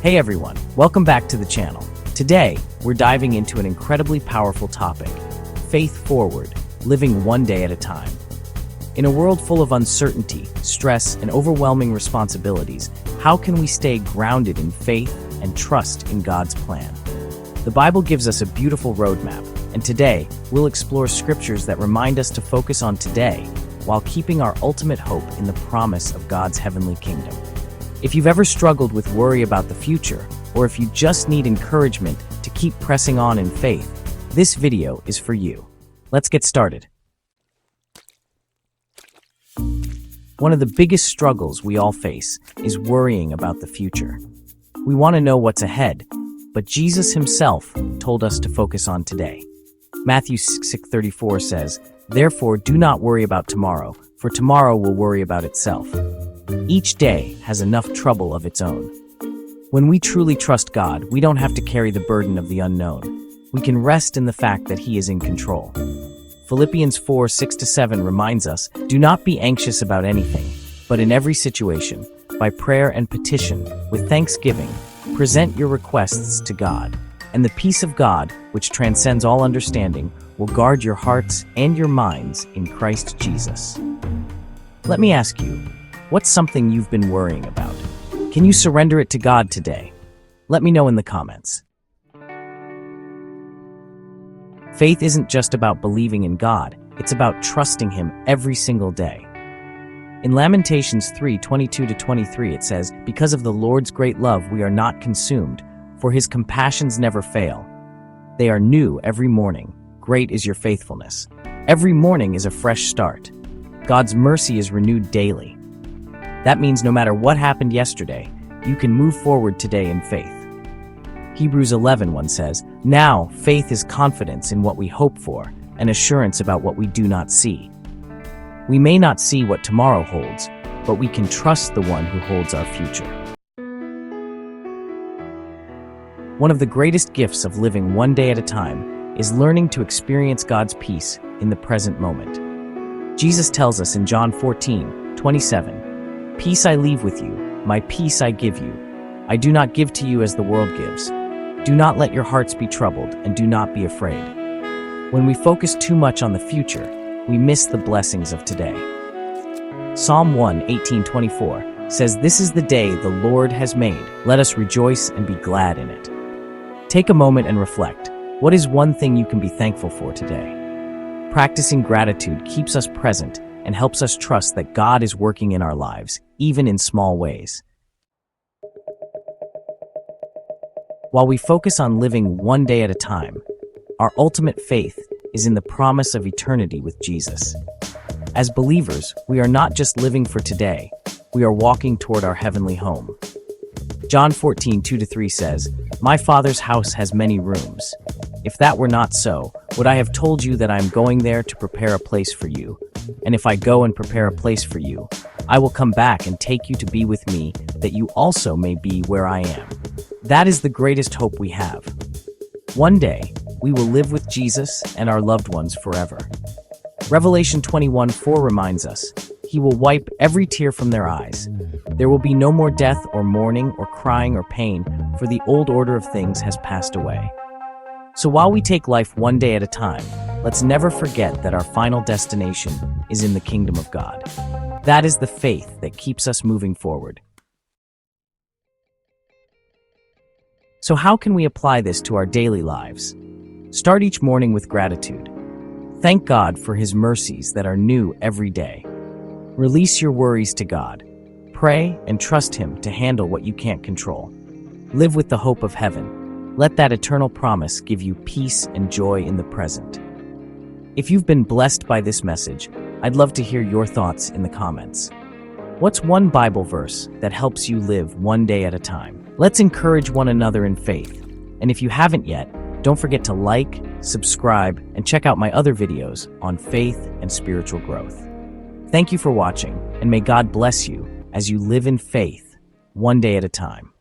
Hey everyone, welcome back to the channel. Today, we're diving into an incredibly powerful topic, faith forward, living one day at a time. In a world full of uncertainty, stress, and overwhelming responsibilities, how can we stay grounded in faith and trust in God's plan? The Bible gives us a beautiful roadmap, and today, we'll explore scriptures that remind us to focus on today while keeping our ultimate hope in the promise of God's heavenly kingdom. If you've ever struggled with worry about the future, or if you just need encouragement to keep pressing on in faith, this video is for you. Let's get started. One of the biggest struggles we all face is worrying about the future. We want to know what's ahead, but Jesus himself told us to focus on today. Matthew 6:34 says, "Therefore do not worry about tomorrow, for tomorrow will worry about itself." Each day has enough trouble of its own. When we truly trust God, we don't have to carry the burden of the unknown. We can rest in the fact that He is in control. Philippians 4:6-7 reminds us, "Do not be anxious about anything, but in every situation, by prayer and petition, with thanksgiving, present your requests to God, and the peace of God, which transcends all understanding, will guard your hearts and your minds in Christ Jesus." Let me ask you, what's something you've been worrying about? Can you surrender it to God today? Let me know in the comments. Faith isn't just about believing in God, it's about trusting Him every single day. In Lamentations 3:22-23 it says, "Because of the Lord's great love we are not consumed, for His compassions never fail. They are new every morning. Great is your faithfulness." Every morning is a fresh start. God's mercy is renewed daily. That means no matter what happened yesterday, you can move forward today in faith. Hebrews 11:1 says, "Now faith is confidence in what we hope for, and assurance about what we do not see." We may not see what tomorrow holds, but we can trust the one who holds our future. One of the greatest gifts of living one day at a time is learning to experience God's peace in the present moment. Jesus tells us in John 14:27, "Peace I leave with you, my peace I give you. I do not give to you as the world gives. Do not let your hearts be troubled, and do not be afraid." When we focus too much on the future, we miss the blessings of today. Psalm 1:18-24 says, "This is the day the Lord has made. Let us rejoice and be glad in it." Take a moment and reflect. What is one thing you can be thankful for today? Practicing gratitude keeps us present and helps us trust that God is working in our lives, even in small ways. While we focus on living one day at a time, our ultimate faith is in the promise of eternity with Jesus. As believers, we are not just living for today, we are walking toward our heavenly home. John 14:2-3 says, "My Father's house has many rooms. If that were not so, would I have told you that I am going there to prepare a place for you? And if I go and prepare a place for you, I will come back and take you to be with me, that you also may be where I am." That is the greatest hope we have. One day, we will live with Jesus and our loved ones forever. Revelation 21:4 reminds us, "He will wipe every tear from their eyes. There will be no more death or mourning or crying or pain, for the old order of things has passed away." So while we take life one day at a time, let's never forget that our final destination is in the kingdom of God. That is the faith that keeps us moving forward. So how can we apply this to our daily lives? Start each morning with gratitude. Thank God for His mercies that are new every day. Release your worries to God. Pray and trust Him to handle what you can't control. Live with the hope of heaven. Let that eternal promise give you peace and joy in the present. If you've been blessed by this message, I'd love to hear your thoughts in the comments. What's one Bible verse that helps you live one day at a time? Let's encourage one another in faith. And if you haven't yet, don't forget to like, subscribe, and check out my other videos on faith and spiritual growth. Thank you for watching, and may God bless you as you live in faith, one day at a time.